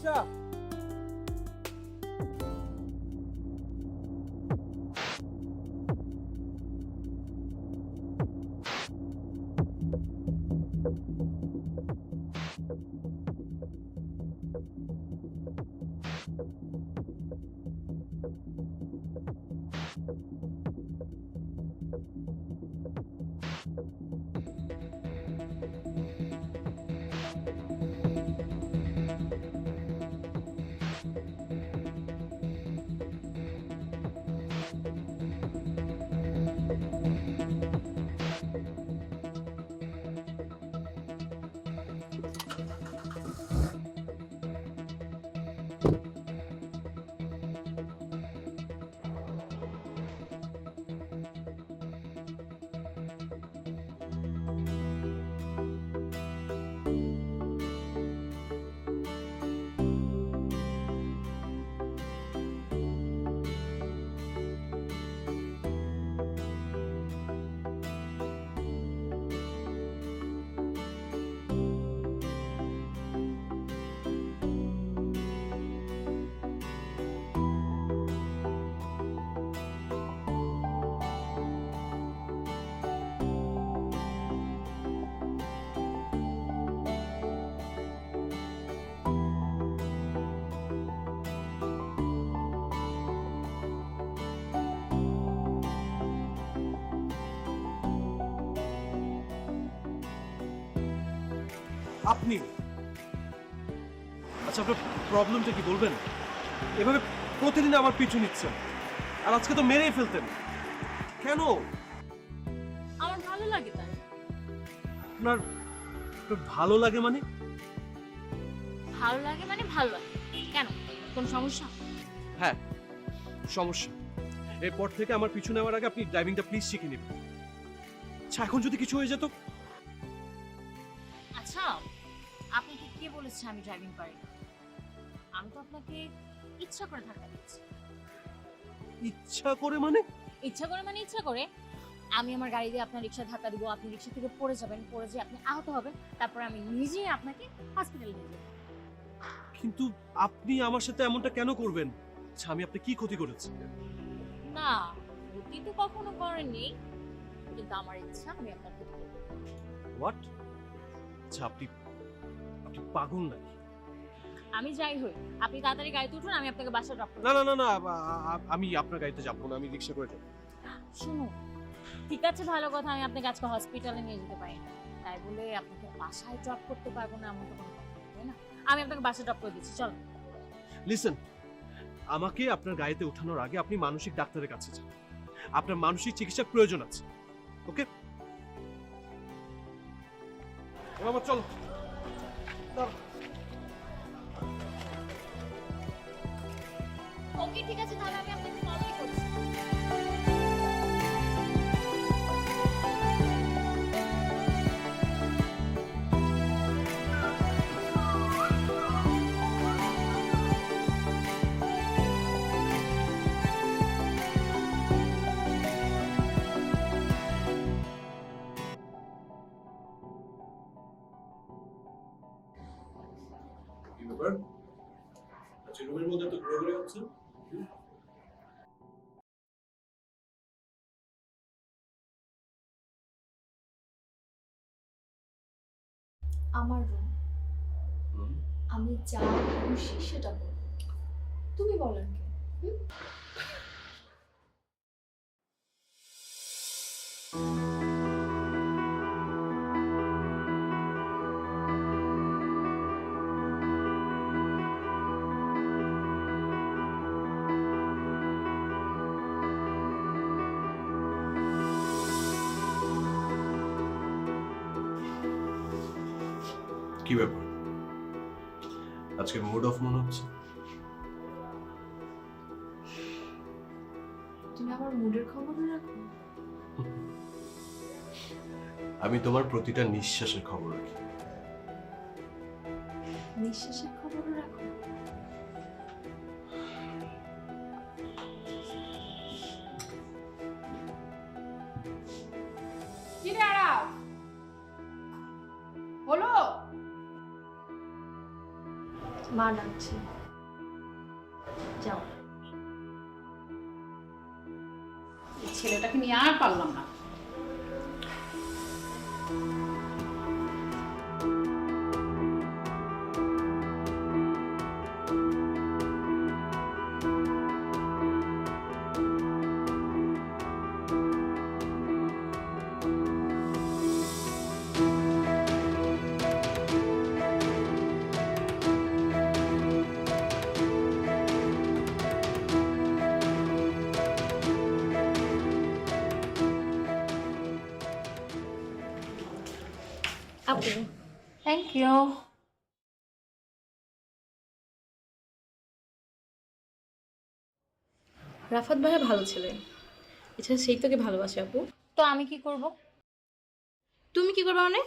রিক্সা। আপনি আচ্ছা, আপনার প্রবলেমটা কি বলবেন? এভাবে প্রতিদিন আমার পিছু নিচ্ছেন, আর আজকে তো মেরেই ফেলতেন। কেন? আমার ভালো লাগে তাই। আপনার ভালো লাগে মানে? ভালো লাগে মানে ভালো লাগে। কেন, কোন সমস্যা? হ্যাঁ, সমস্যা। এরপর থেকে আমার পিছু নেওয়ার আগে আপনি ড্রাইভিংটা প্লিজ শিখে নেবেন। আচ্ছা, এখন যদি কিছু হয়ে যেত? আচ্ছা, আপনাকে কে বলেছে আমি ড্রাইভিং পারি না? আমি তো আপনাকে ইচ্ছা করে ধাক্কা দিচ্ছি। ইচ্ছা করে মানে? ইচ্ছা করে মানে ইচ্ছা করে। আমি আমার গাড়ি দিয়ে আপনার রিক্সা ধাক্কা দিব, আপনি রিক্সা থেকে পড়ে যাবেন, পড়ে যেয়ে আপনি আহত হবেন, তারপর আমি নিজেই আপনাকে হসপিটালে নিয়ে যাব। কিন্তু আপনি আমার সাথে এমনটা কেন করবেন? আচ্ছা, আমি আপনি কি ক্ষতি করেছি? না, ক্ষতি তো কখনো করেননি, কিন্তু আমার ইচ্ছা আমি আপনার ক্ষতি করব। হোয়াট? আচ্ছা, আপনি আপনি পাগল নাকি? আমি যাই হই, আপনি তাড়াতাড়ি গাড়িতে উঠুন, আমি আপনাকে বাসায় ড্রপ করব। না না না না, আমি আপনার গাড়িতে যাবো না, আমি রিক্সা করে যাবো। শুনুন, ঠিক আছে, ভালো কথা, আমি আপনাকে আজকে হসপিটালে নিয়ে যেতে পারি না, তাই বলে আপনাকে বাসায় ড্রপ করতে পারবো না এমন তো কোনো কথা নেই, তাই না? আমি আপনাকে বাসায় ড্রপ করে দিচ্ছি, চলো। লিসেন, আমাকে আপনার গাড়িতে ওঠানোর আগে আপনি মানসিক ডাক্তারের কাছে যান। আপনার মানসিক চিকিৎসার প্রয়োজন আছে। ওকে, বাবা চলো। ওকে, ঠিক আছে, তাহলে আমি আপনাকে কলই করছি। কি ব্যাপার? আচ্ছা, রুমের মধ্যে তো ঘোরাঘুরি হচ্ছে। আমার রুম, আমি যা খুশি সেটা বলবো, তুমি বলেন কে? কি ব্যাপার, আজকে মুড অফ মনে হচ্ছে? তুমি আমার মুডের খবর রাখো? আমি তোমার প্রতিটা নিঃশ্বাসের খবর রাখি। নিঃশ্বাসের খবর রাখো? কি রে আরাফ, হলো? মা ডাকছে, যাও। এই ছেলেটাকে নিয়ে আর পারলাম না। আপু, থ্যাংক ইউ। রাফাত ভাইয়া ভালো ছেলে, এছাড়া সেই তোকে ভালোবাসে আপু। তো আমি কি করব? তুমি কি করবে মানে?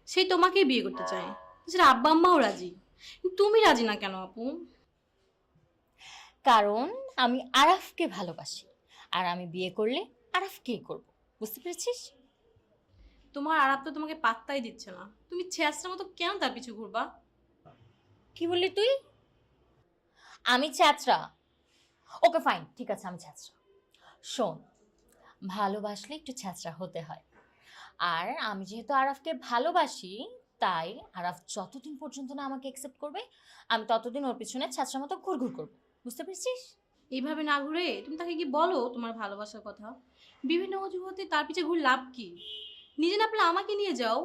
সেই তোমাকেই বিয়ে করতে চায়, এছাড়া আব্বা আম্মাও রাজি। তুমি রাজি না কেন আপু? কারণ আমি আরাফকে ভালোবাসি, আর আমি বিয়ে করলে আরাফকেই করব। বুঝতে পেরেছিস? তোমার আরাপ তো তোমাকে পাত্তাই দিচ্ছে না, তুমি ছেঁচড়ার মতো কেন তার পিছু ঘুরবা? কি বললি তুই? আমি ছ্যাচরা? ওকে ফাইন, ঠিক আছে আমি ছ্যাচরা। শোন, ভালোবাসলে একটু ছ্যাচরা হতে হয়। আর আমি যেহেতু আরাফকে ভালোবাসি, তাই আরাফ যতদিন পর্যন্ত না আমাকে অ্যাকসেপ্ট করবে, আমি ততদিন ওর পিছনে ছ্যাচরা মতো ঘুরঘুর করবো। বুঝতে পেরেছিস? এইভাবে না ঘুরে তুমি তাকে কি বলো তোমার ভালোবাসার কথা। বিভিন্ন অজুহাতে তার পিছে ঘুরে লাভ কি? নিজে না পেলে আমাকে নিয়ে যাও।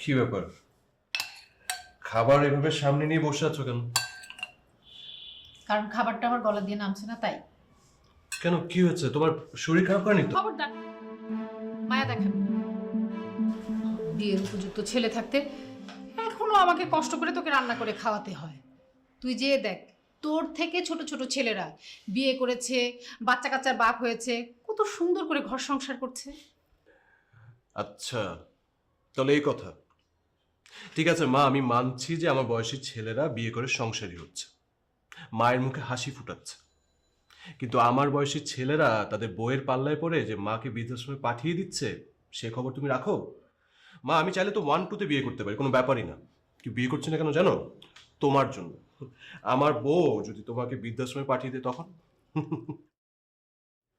কি ব্যাপার, খাবার এভাবে সামনে নিয়ে বসে আছো কেন? কারণ খাবারটা আমার গলা দিয়ে নামছে না তাই। কেন, কি হয়েছে? তোমার শরীর খারাপ করেনি তো? খবরদার, মায়া দেখাবি। বিয়ের উপযুক্ত ছেলে থাকতে এখনো আমাকে কষ্ট করে তোকে রান্না করে খাওয়াতে হয়। তুই যে দেখ, তোর থেকে ছোট ছোট ছেলেরা বিয়ে করেছে, বাচ্চা কাচ্চার বাপ হয়েছে, কত সুন্দর করে ঘর সংসার করছে। আচ্ছা, তাহলে এই কথা। ঠিক আছে মা, আমি মানছি যে আমার বয়সী ছেলেরা বিয়ে করে সংসারী হচ্ছে, মায়ের মুখে হাসি ফুটাচ্ছে। কিন্তু আমার বয়সী ছেলেরা তাদের বইয়ের পাল্লায় পড়ে যে মাকে বৃদ্ধাশ্রমে পাঠিয়ে দিচ্ছে, সে খবর তুমি রাখো? মা, আমি চাইলে তো 1-2-তে বিয়ে করতে পারি, কোনো ব্যাপারই না। কি বিয়ে করছি না কেন জানো? তোমার জন্য। আমার বউ যদি তোমাকে বৃদ্ধাশ্রমে পাঠিয়ে দেয় তখন?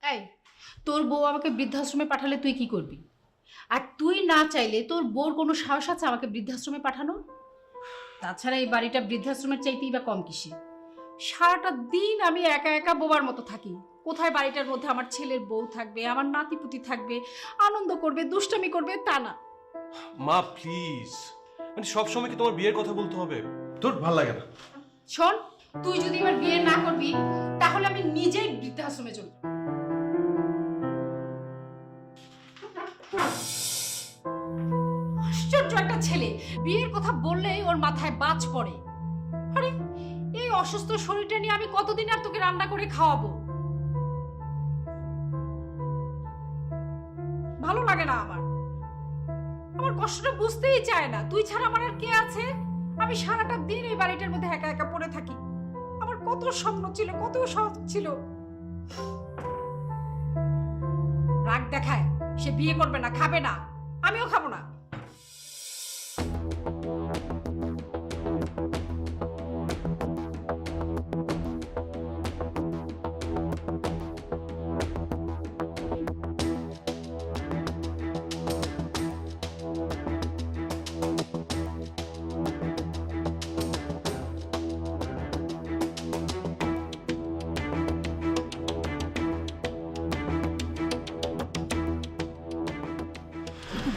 এই, তোর বউ আমাকে বৃদ্ধাশ্রমে পাঠালে তুই কি করবি? আর তুই না চাইলে তোর বউর কোনো সাহস আছে আমাকে বৃদ্ধাশ্রমে পাঠানো? তাছাড়া এই বাড়িটা বৃদ্ধাশ্রমের চাইতেই বা কম কিসে? সারাটা দিন আমি একা একা বোবার মতো থাকি। কোথায় বাড়িটার মধ্যে আমার ছেলের বউ থাকবে, আমার নাতিপুতি থাকবে, আনন্দ করবে, দুষ্টামি করবে, তা না। মা প্লিজ, মানে সবসময় কি তোমার বিয়ের কথা বলতে হবে? তোর ভাল লাগে না? শোন, তুই যদি এবার বিয়ে না করবি তাহলে আমি নিজেই বৃদ্ধাশ্রমে চলে যাব। আশ্চর্য একটা ছেলে, বিয়ের কথা বললেই ওর মাথায় বাজ পড়ে। আরে, এই অসুস্থ শরীরটা নিয়ে আমি কতদিন আর তোকে রান্না করে খাওয়াবো? ভালো লাগে না আমার। আমার কষ্টটা বুঝতেই চায় না। তুই ছাড়া আমার আর কে আছে? আমি সারাটা দিন এই বাড়িটার মধ্যে একা একা পড়ে থাকি। আমার কত স্বপ্ন ছিল, কত শখ ছিল। রাগ দেখায়, সে বিয়ে করবে না, খাবে না, আমিও খাবো না।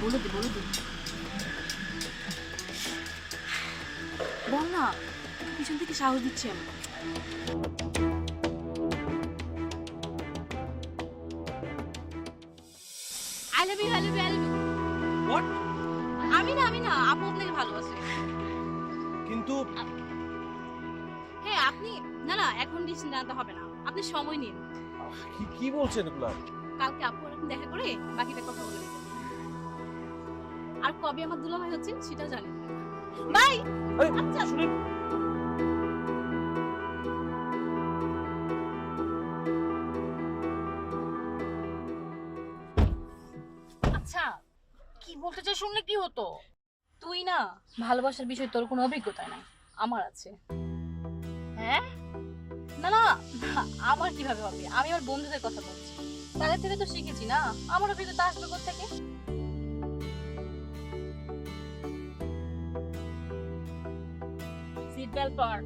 বলে দে বল না, পিছন থেকে সাহস দিচ্ছি আমি। I love you, I love you, I love you. What? আমি না, আপু আপনাকে ভালোবাসে। কিন্তু না না, এখন ডিসিশন জানাতে হবে না, আপনি সময় নিন। কি বলছেন এগুলা? কালকে আপু এরকম দেখা করে বাকিটা কথা বলে নেবেন। আর কবে আমার দুলাভাই হচ্ছেন সেটা জানেন। বাই। আরে আচ্ছা শুনেন, আচ্ছা কি বলতে চাই শুনলে কি হতো? তুই না, ভালোবাসার বিষয়ে তোর কোনো অভিজ্ঞতা নাই, আমার আছে। হ্যাঁ না না, আমার কিভাবে হবে? আমি আমার বন্ধুদের কথা বলছি, তাদের থেকে তো শিখেছি না, আমার অভিজ্ঞতা আসবে কোত্থেকে? সিট বেল্ট পর।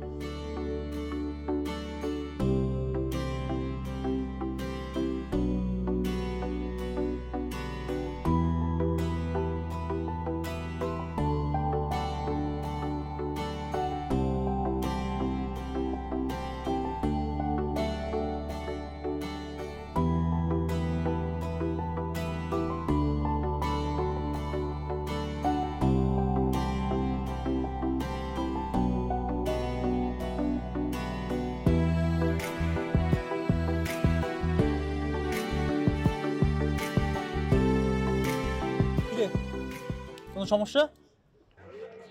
কোনো সমস্যা?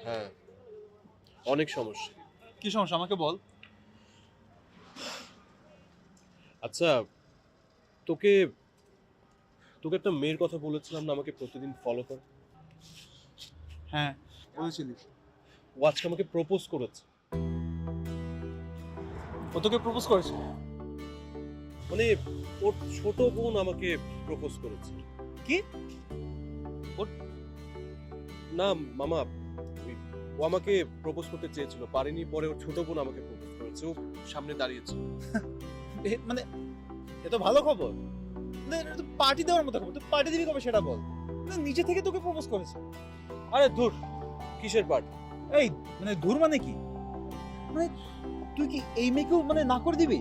হ্যাঁ, অনেক সমস্যা। কি সমস্যা আমাকে বল। আচ্ছা, তোকে তোকে একটা মেয়ের কথা বলেছিলাম না, আমাকে প্রতিদিন ফলো কর। হ্যাঁ বলেছিলিস। ও আজকে আমাকে প্রপোজ করেছে। ও তোকে প্রপোজ করেছে? মানে ওর ছোট বোন আমাকে প্রপোজ করেছে। কি? না মামা, ও আমাকে প্রপোজ করতে চেয়েছিল, পারেনি, পরে ওর ছোট বোন আমাকে প্রপোজ করেছে, ও সামনে দাঁড়িয়েছে। মানে এ তো ভালো খবর। পার্টি দেওয়ার মতো খবর। তুই পার্টি দিবি কবে সেটা বল। নিচে থেকে তোকে প্রপোজ করেছে। আরে ধুর, কিসের পার্টি? এই মানে দূর মানে কি? মানে তুই কি এই মেয়েকেও মানে না করে দিবি?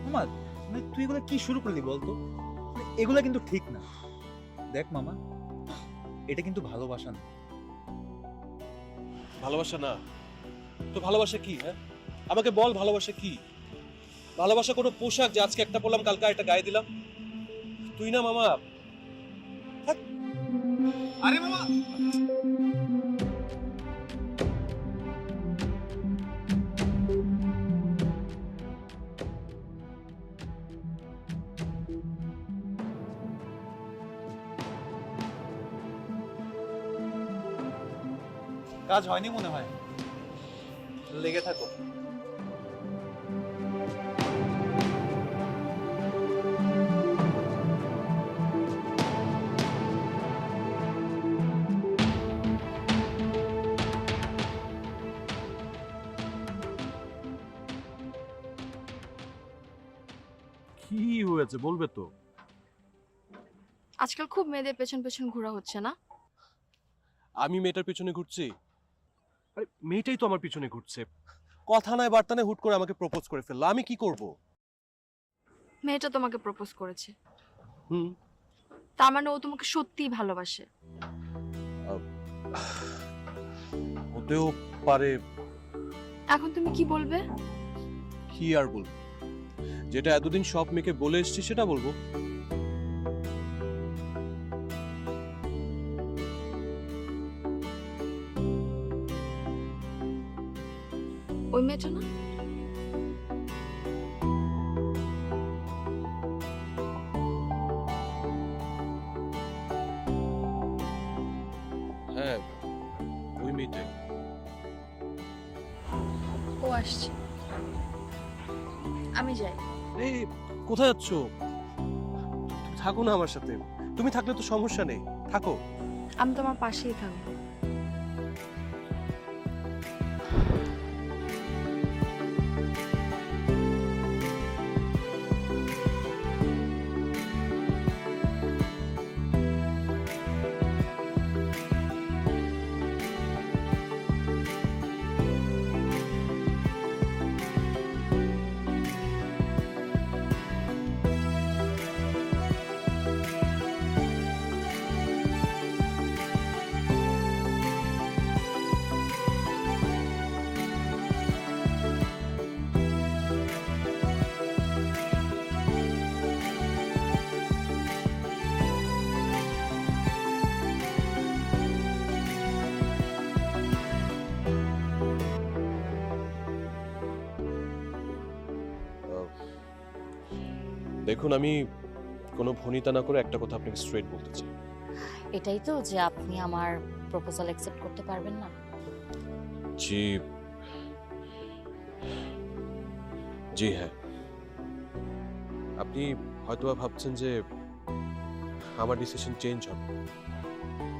আমার মানে তুই এগুলো কি শুরু করলি বলতো? মানে এগুলা কিন্তু ঠিক না। দেখ মামা, এটা কিন্তু ভালোবাসা না। ভালোবাসা না তো ভালোবাসা কি? হ্যাঁ, আমাকে বল, ভালোবাসা কি? ভালোবাসা কোনো পোশাক যে আজকে একটা পরলাম কালকে একটা গায়ে দিলাম? তুই না মামা। আরে মামা, কাজ হয়নি মনে হয়। লেগে থাকো। কি হয়েছে বলবে তো? আজকাল খুব মেয়েদের পেছন পেছন ঘোরা হচ্ছে না? আমি মেয়েটার পিছনে ঘুরছি? আরে মেয়েটাই তো আমার পিছনে ঘুরছে। কথা নাই বার্তা নাই হুট করে আমাকে প্রপোজ করে ফেললো, আমি কি করব? মেয়েটা তোমাকে প্রপোজ করেছে, হুম, তার মানে ও তোমাকে সত্যিই ভালোবাসে। হতেও পারে। এখন তুমি কি বলবে? কি আর বলবো, যেটা এতদিন সব মেয়েকে বলে এসেছি সেটা বলবো। ওই মেয়েটা না? হ্যাঁ, ওই মেয়েটাই। ও আসছে, আমি যাই। এই কোথায় যাচ্ছ? থাকো না আমার সাথে, তুমি থাকলে তো সমস্যা নেই, থাকো। আমি তোমার পাশেই থাকবো। দেখুন, আমি কোনো ভনিতা না করে একটা কথা আপনাকে স্ট্রেট বলতে চাই। এটাই তো যে আপনি আমার প্রপোজাল অ্যাকসেপ্ট করতে পারবেন না? জি, জি হ্যাঁ। আপনি হয়তোবা ভাবছেন যে আমার ডিসিশন চেঞ্জ হবে,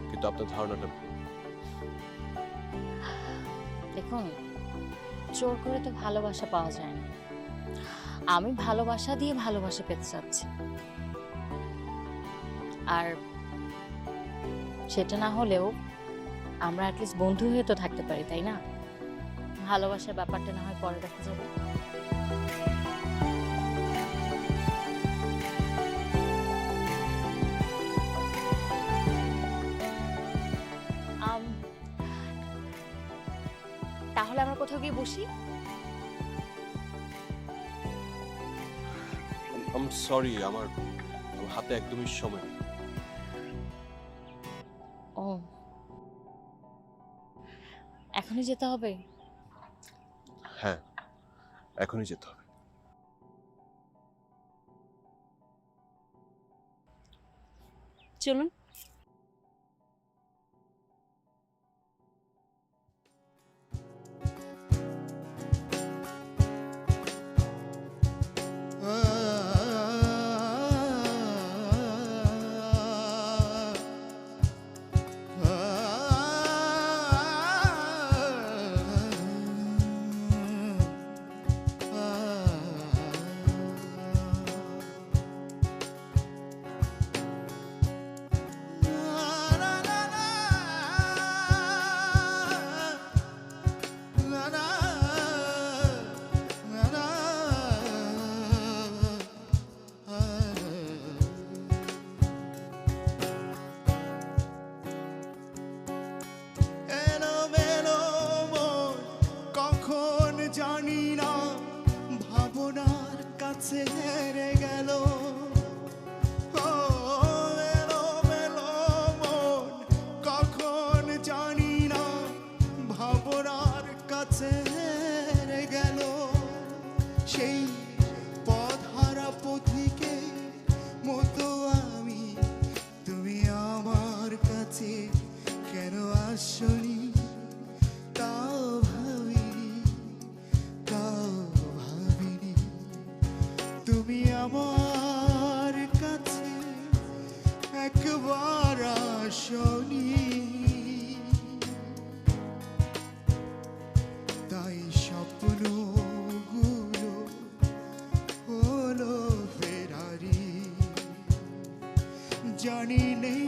কিন্তু আপনার ধারণাটা ভুল। দেখুন, জোর করে তো ভালোবাসা পাওয়া যায় না। আমি ভালোবাসা দিয়ে ভালোবাসা পেতে চাচ্ছি, আর সেটা না হলেও আমরা অ্যাটলিস্ট বন্ধু হয়ে তো থাকতে পারি, তাই না? ভালোবাসার ব্যাপারটা না হয় পরে দেখা যাবে। তাহলে আমরা কোথাও গিয়ে বসি? আম সরি, আমার হাতে একদমই সময় নেই। ও, এখনই যেতে হবে? হ্যাঁ, এখনই যেতে হবে। চলুন। এলোমেলো মন, কখন জানি না ভাবনার কাছে হেরে গেল। ও এলোমেলো মন, কখন জানি না ভাবনার কাছে হেরে গেল। সেই পথহারা পথিকে মতো আমি, তুমি আমার কাছে কেন আসনি তাও ভাবিনি, তাও ভাবিনি। তুমি আমার কাছে একবার আসনি, তাই স্বপ্নগুলো হলো ফেরারি। জানি নেই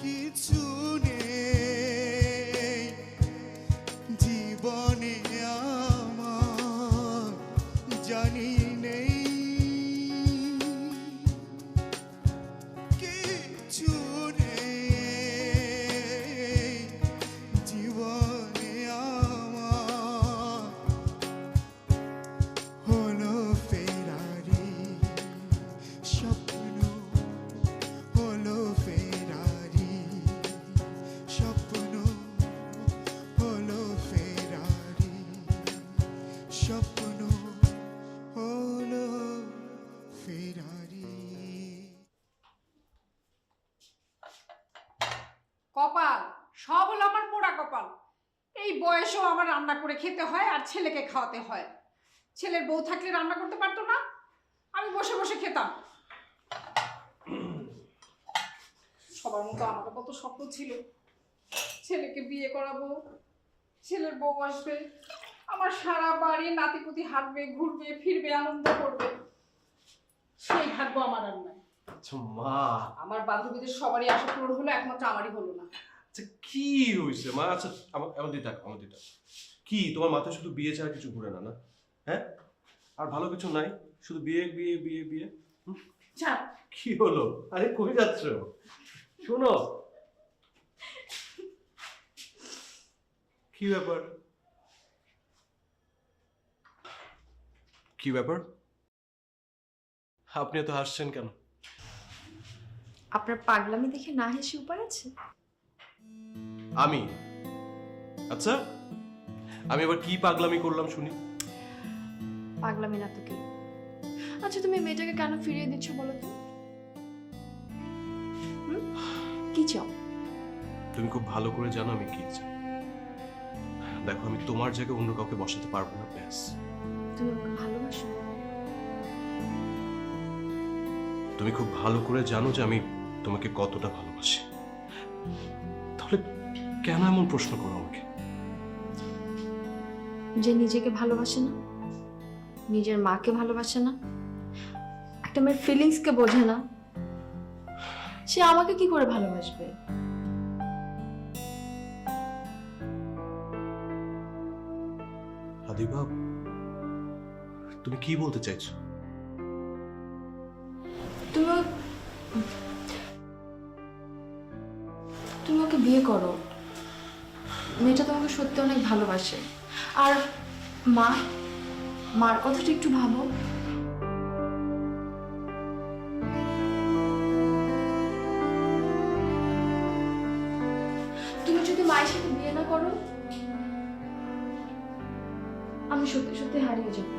কিছু নেই জীবনে আমার, জানি নেই কিছু নেই জীবনে আমার, হলো ফেরারি স্বপ্ন, হলো ফেরারি স্বপ্ন, হলো ফেরারি স্বপ্ন, হলো ফেরারি। কপাল সব হলো আমার পোড়া কপাল। এই বয়সেও আমার রান্না করে খেতে হয় আর ছেলেকে খাওয়াতে হয়। ছেলের বউ থাকলে রান্না করতে পারতো না, আমি বসে বসে খেতাম। সবার মতো আমারও কত স্বপ্ন ছিল, ছেলেকে বিয়ে করাবো, ছেলের বউ আসবে, আমার সারা বাড়ি নাতিপুতি হাঁটবে, ঘুরবে, ফিরবে, আনন্দ করবে। সেই ভাগ্য আমার আর নাই। আচ্ছা মা, আমার বান্ধবীদের সবারই আশা পূরণ হলো, একমাত্র আমারই হলো না। আচ্ছা কি হয়েছে মা? আচ্ছা আমার দিতে আমার দিতে কি তোমার মাথায় শুধু বিয়ে ছাড়া কিছু ঘুরে না, না? হ্যাঁ, আর ভালো কিছু নাই, শুধু বিয়ে বিয়ে বিয়ে বিয়ে। যা, কি হলো? আরে কই যাচ্ছ? শোনো, কি ব্যাপার? কি ব্যাপার? আপনি এত হাসছেন কেন? আপনার পাগলামি দেখে না হেসে উপায় আছে? আমি? আচ্ছা, আমি আবার কি পাগলামি করলাম শুনি? পাগলামি না তো কি? আচ্ছা তুমি মেয়েটাকে কেন ফিরিয়ে দিচ্ছ বলো তো? কি চাও? তুমি খুব ভালো করে জানো আমি কি চাই। দেখো, আমি তোমার জায়গায় অন্য কাউকে বসাতে পারবো না, ব্যাস। তুমি আমাকে ভালোবাসো? তুমি খুব ভালো করে জানো যে আমি তোমাকে কতটা ভালোবাসি। তাহলে কেন এমন প্রশ্ন করো আমাকে? যে নিজেকে ভালোবাসে না, নিজের মাকে ভালোবাসে না, একটা মেয়ের ফিলিংসকে বোঝে না, সে আমাকে কি করে ভালোবাসবে? হাদিবা, তুমি কি বলতে চাইছো? তুমি তুমি ওকে বিয়ে করো। মেয়েটা তোমাকে সত্যি অনেক ভালোবাসে। আর মার কথাটা একটু ভাবো। তুমি যদি মায়ের সাথে বিয়ে না করো, আমি সত্যি সত্যি হারিয়ে যাবো।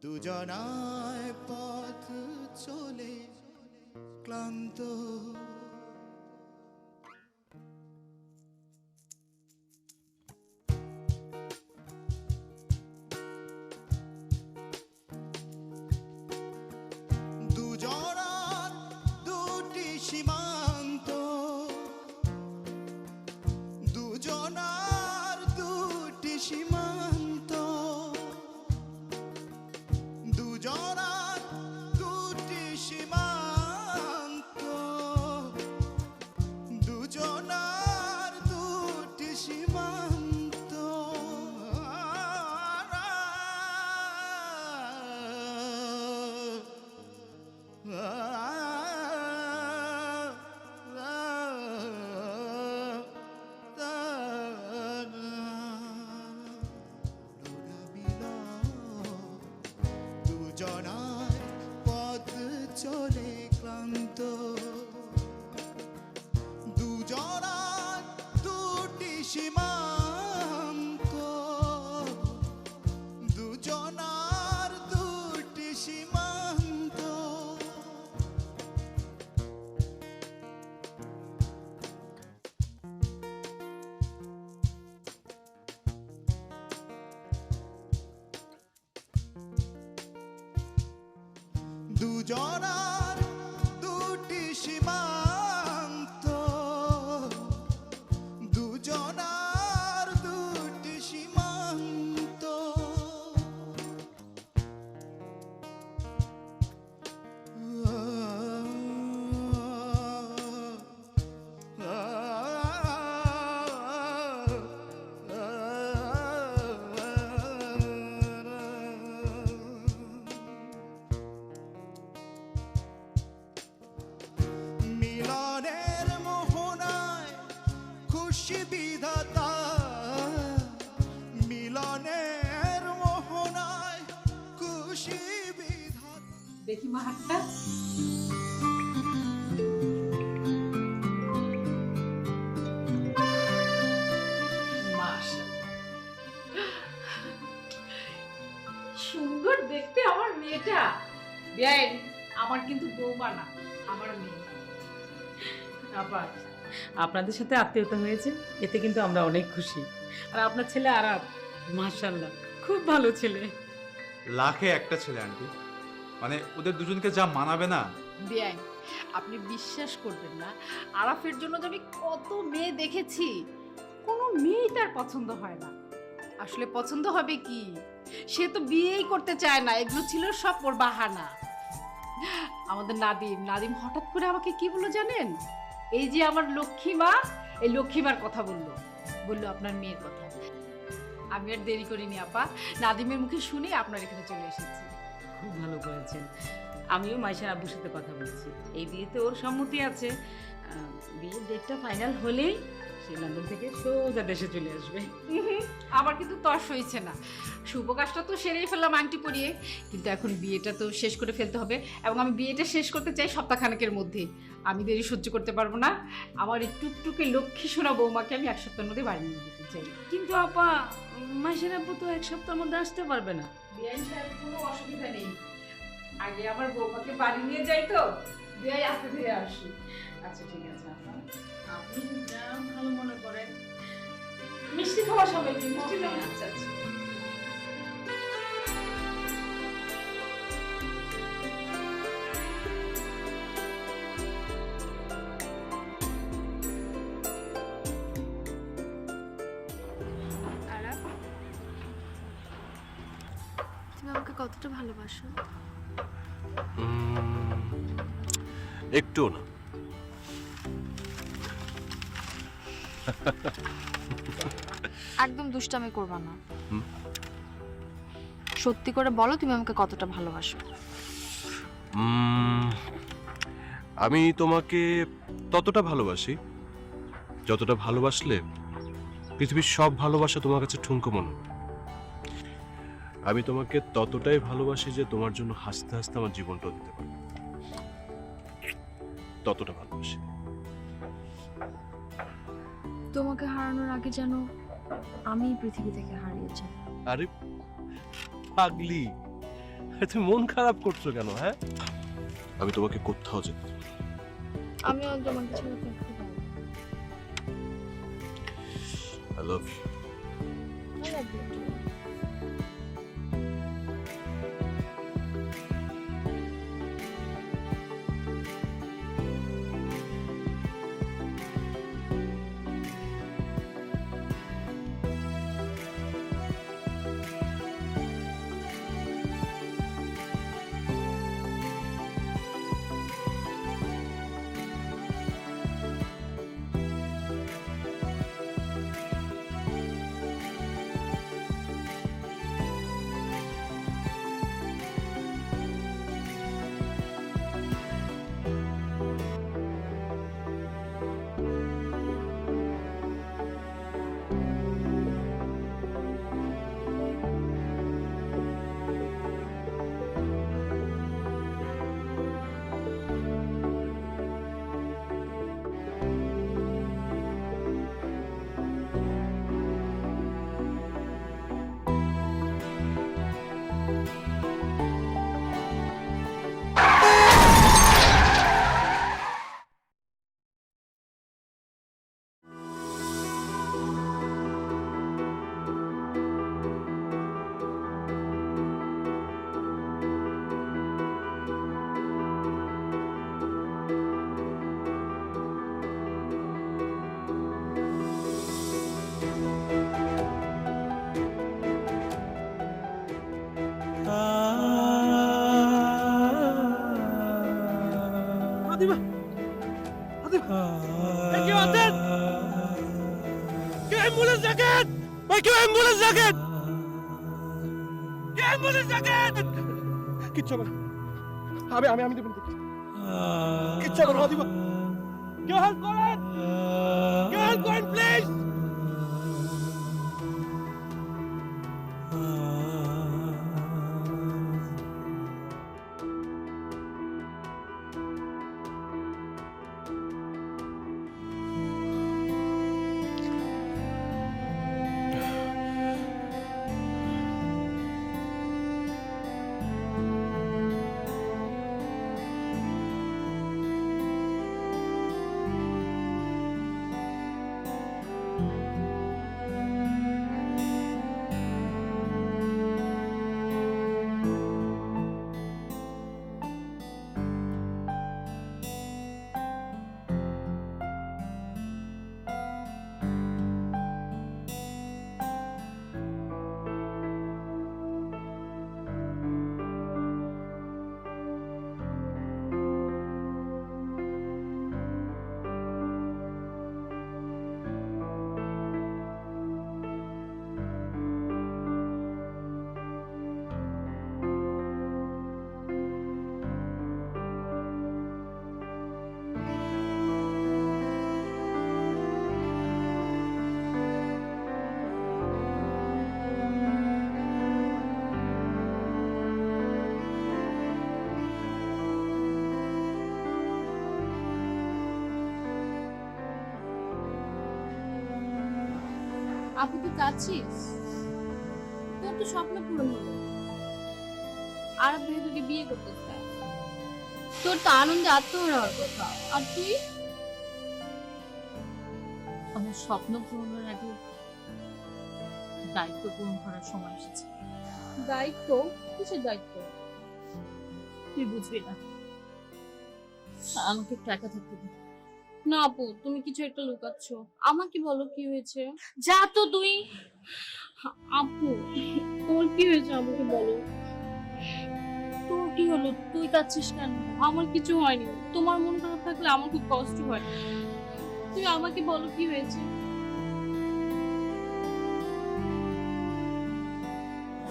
দুজনায় পথ চলে ক্লান্ত, দুজনার দুটি সীমান্ত, দুজনার দুটি সীমান্ত, দুজনার দুটি সীমান্ত, দুজনার দুটি সীমান্ত। দুজনার পথ চলে ক্লান্ত, দুজনার দুটি সীমান্ত, দুজনার দুটি সীমান্ত। দুজনার দুটি সীমান্ত, দুজনার দুটি সীমান্ত। মিলনের মোহনায় খুশি বিধাতা, মিলনের মোহনায় খুশি বিধাতা। দেখি মা হাতটা। সুন্দর দেখতে আমার মেয়েটা। বেআইন, আমার কিন্তু বৌমা না, আমার মেয়ে। আবার আপনাদের সাথে আত্মীয়তা হয়েছে, এতে কিন্তু আমরা অনেক খুশি। আর আপনার ছেলে আরাব, মাশাআল্লাহ খুব ভালো ছেলে। লাখে একটা ছেলে আন্টি, মানে ওদের দুজনকে যা মানাবে না। বেআইন, আপনি বিশ্বাস করবেন না, আরাফের জন্য যে আমি কত মেয়ে দেখেছি, কোনো মেয়েই তার পছন্দ হয় না। আসলে পছন্দ হবে কি, সে তো বিয়েই করতে চায় না, এগুলো ছিল সব ওর বাহানা। আমাদের নাদিম হঠাৎ করে আমাকে কি বললো জানেন? এই যে আমার লক্ষ্মী মা, এই লক্ষ্মীমার কথা বললো আপনার মেয়ের কথা। আমি আর দেরি করিনি আপা, নাদিমের মুখে শুনে আপনার এখানে চলে এসেছি। খুব ভালো করেছেন। আমিও মাইশার আব্বুর সাথে কথা বলছি, এই বিয়েতে ওর সম্মতি আছে। বিয়ের ডেটটা ফাইনাল হলেই সে লন্ডন থেকে সোজা দেশে চলে আসবে। আমার কিন্তু তর্স হয়েছে না, শুভ কাজটা তো সেরেই ফেললাম আংটি পরিয়ে, কিন্তু এখন বিয়েটা তো শেষ করে ফেলতে হবে, এবং আমি বিয়েটা শেষ করতে চাই সপ্তাহখানেকের মধ্যে। আমি দেরি সহ্য করতে পারবো না। আমার এই টুকটুকে লক্ষ্মী সোনা বৌমাকে আমি 1 সপ্তাহের মধ্যে বাড়ি নিয়ে যেতে চাই। কিন্তু আপা, মাইশার আব্বু তো 1 সপ্তাহের মধ্যে আসতে পারবে না। বিয়ান সাহেব কোনো অসুবিধা নেই, আগে আমার বৌমাকে বাড়ি নিয়ে যাই তো, বিয়াই আস্তে ধীরে আসি। আচ্ছা ঠিক আছে আপা, আপনি যা ভালো মনে করেন। মিষ্টি খাওয়া সবাইকে, মিষ্টি দাও। আচ্ছা আচ্ছা। তুমি আমাকে কতটা ভালোবাসো? একটুও না। একদম দুষ্টামি করবা না। হুম? সত্যি করে বলো তুমি আমাকে কতটা ভালোবাসো। আমি তোমাকে ততটা ভালোবাসি যতটা ভালোবাসলে পৃথিবীর সব ভালোবাসা তোমার কাছে ঠুনকো মনে হবে। আমি তোমাকে ততটাই ভালোবাসি যে তোমার জন্য হাসতে হাসতে আমার জীবনটাও দিতে পারি, ততটা ভালোবাসি। তোমাকে হারানোর আগে যেন আমি পৃথিবী থেকে হারিয়ে যাই। আরে পাগলি, তুমি মন খারাপ করছো কেন? হ্যাঁ, আমি তোমাকে কোথাও যেতে দেব না। আমিও তোমাকে ছেড়ে থাকতে পারবো না। I love you. I love you too. কিচ্ছু হবে না। আমি দেবেন কিচ্ছু হবে না। দিব কেউ হেল্প করেন, কেউ হেল্প করেন প্লিজ। আপু তুই কাঁদছিস? তোর তো স্বপ্ন পূরণ হলো, আরব ভাই তোকে বিয়ে করতে চায়। তোর তো আনন্দে আত্মহারা হওয়ার কথা, আর তুই? আমার স্বপ্ন পূরণের আগে দায়িত্ব পূরণ করার সময় এসেছে। দায়িত্ব? কিসের দায়িত্ব? তুই বুঝবি না, আমাকে টাকা থাকতে দে। না আপু, তুমি কিছু একটা লুকাচ্ছ। আমাকে বলো কি হয়েছে। যা তো তুই। আপু তোর কি হয়েছে আমাকে বলো। তোর কি হলো? তুই কাঁদছিস কেন? আমার কিছু হয়নি, তোমার মন খারাপ থাকলে আমার খুব কষ্ট হয়। তুমি আমাকে বলো কি হয়েছে।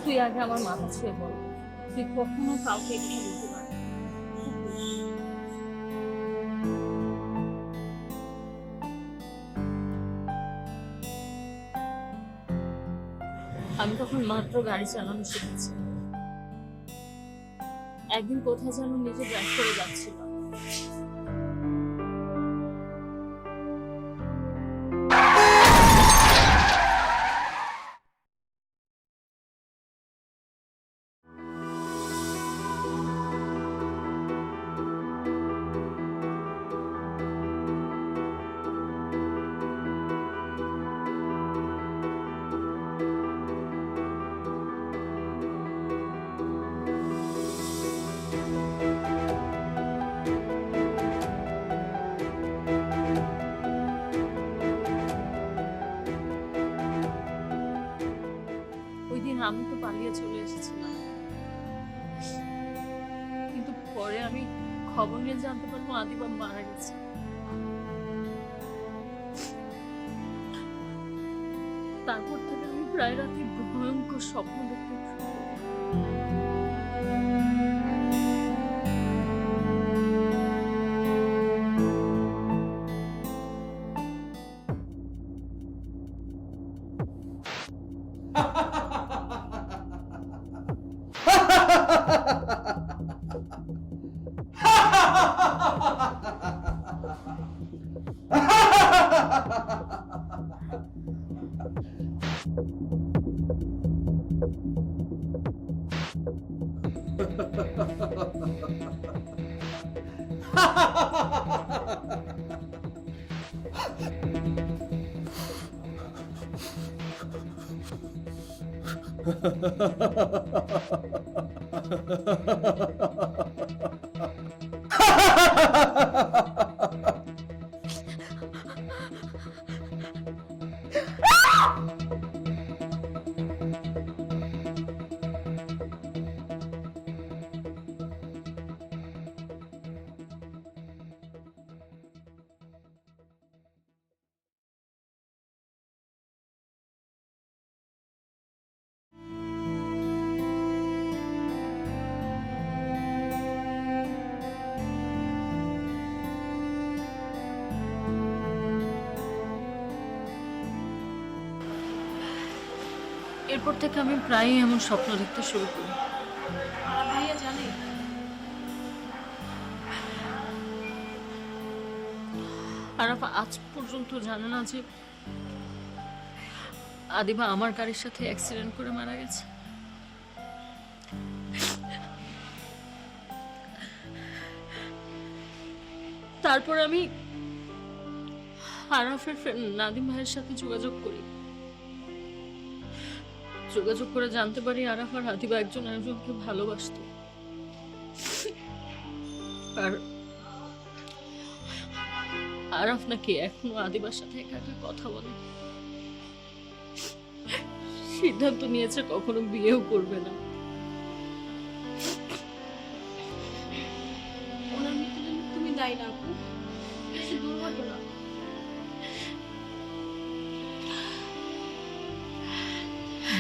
তুই আগে আমার মাথা ছুঁয়ে বল, তুই কখনো কাউকে এই কথা বলতে পারবি না। আমি তখন মাত্র গাড়ি চালানো শিখেছি। একদিন কোথায় যেন নিজে ড্রাইভ করে যাচ্ছিল। ওই দিন আমি তো পালিয়ে চলে এসেছিলাম, কিন্তু পরে আমি খবর নিয়ে জানতে পারবো আদিবা মারা গেছে। তারপর থেকে আমি প্রায় রাতে ভয়ঙ্কর স্বপ্ন দেখতে শুরু করি। এরপর থেকে আমি প্রায়ই এমন স্বপ্ন দেখতে শুরু করি। আর ভাইয়া জানে? আরাফা আজ পর্যন্ত জানে না যে আদিবা আমার গাড়ির সাথে অ্যাক্সিডেন্ট করে মারা গেছে। তারপর আমি আরাফের ফ্রেন্ড নাদিম ভাইয়ের সাথে যোগাযোগ করি। যোগাযোগ করে জানতে পারি আরাফ আর আদিবা একজন আরেকজনকে ভালোবাসতো। আর আরাফ নাকি এখনো আদিবার সাথে একা একা কথা বলে। সিদ্ধান্ত নিয়েছে কখনো বিয়েও করবে না। ওনার মৃত্যুর জন্য তুমি দায়ী না আপু, বেশি দুর্ঘটনা।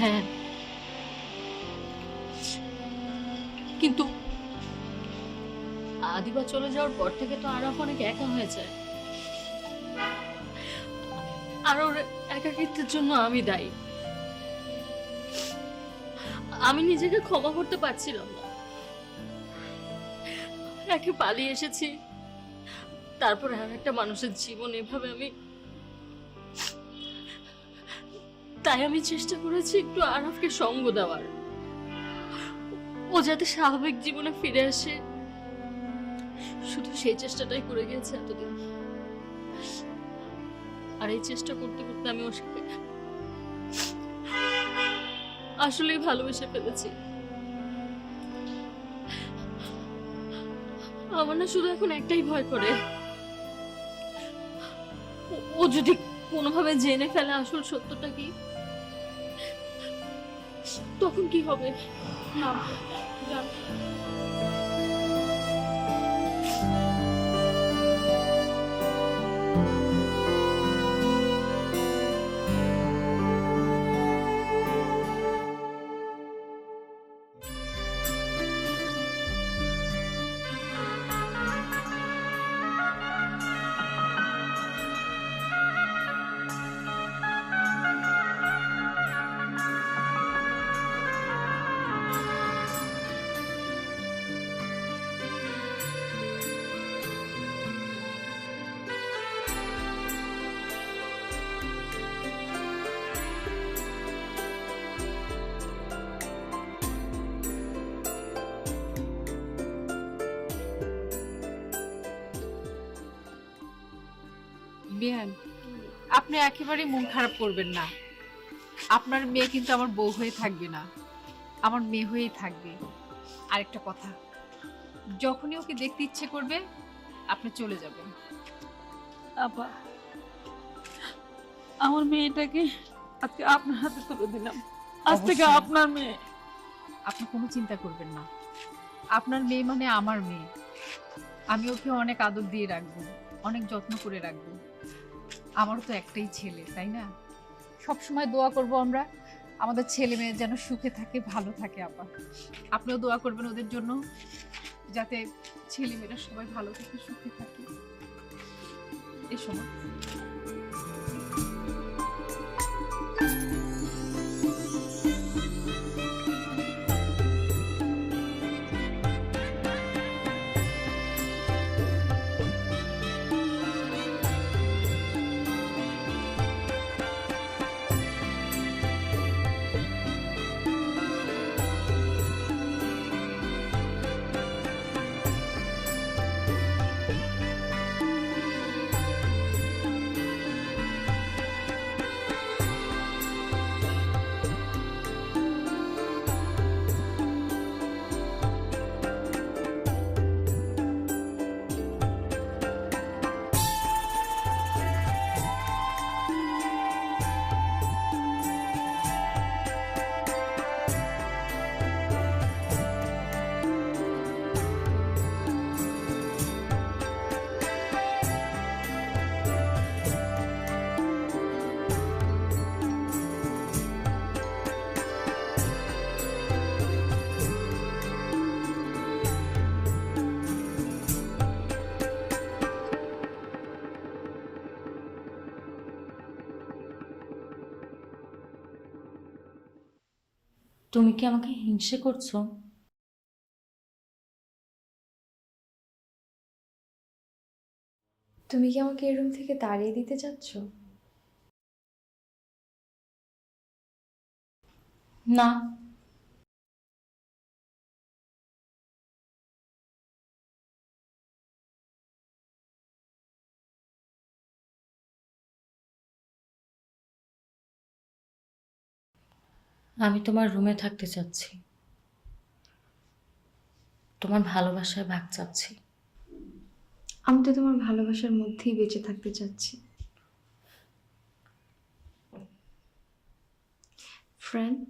হ্যাঁ, কিন্তু আদিবা চলে যাওয়ার পর থেকে তো আরাফ অনেক একা হয়ে যায়। আর ওর একাকিত্বের জন্য আমি দায়ী। আমি নিজেকে ক্ষমা করতে পারছিলাম না। একে পালিয়ে এসেছি, তারপরে আর একটা মানুষের জীবন এভাবে আমি তাই আমি চেষ্টা করেছি একটু আরাফকে সঙ্গ দেওয়ার, ও যাতে স্বাভাবিক জীবনে ফিরে আসে। শুধু সেই চেষ্টাটাই করে গেছে এতদিন। আর এই চেষ্টা করতে করতে আমি ওর সাথে আসলেই ভালোবেসে ফেলেছি। আমার না শুধু এখন একটাই ভয় করে, ও যদি কোনোভাবে জেনে ফেলে আসল সত্যটা কি, তখন কি হবে? না জানি না। বিহান, আপনি একেবারে মন খারাপ করবেন না। আপনার মেয়ে কিন্তু আমার বউ হয়ে থাকবে না, আমার মেয়ে হয়েই থাকবে। আরেকটা কথা, যখনই ওকে দেখতে ইচ্ছে করবে আপনি চলে যাবেন। আপা, আমার মেয়েটাকে আজকে আপনার হাতে তুলে দিলাম। আজ থেকে অবশ্যই। আপনার মেয়ে। আপনি কোনো চিন্তা করবেন না, আপনার মেয়ে মানে আমার মেয়ে। আমি ওকে অনেক আদর দিয়ে রাখবো, অনেক যত্ন করে রাখবো। আমারও তো একটাই ছেলে, তাই না? সবসময় দোয়া করব আমরা আমাদের ছেলে মেয়ে যেন সুখে থাকে, ভালো থাকে। আপা, আপনিও দোয়া করবেন ওদের জন্য, যাতে ছেলে মেয়েরা সবাই ভালো থাকে, সুখে থাকে। এই সময় তুমি কি আমাকে হিংসে করছো? তুমি কি আমাকে এই রুম থেকে তাড়িয়ে দিতে চাচ্ছ? না, আমি তোমার রুমে থাকতে চাচ্ছি, তোমার ভালোবাসায় ভাগ চাচ্ছি। আমি তো তোমার ভালোবাসার মধ্যেই বেঁচে থাকতে চাচ্ছি। ফ্রেন্ড,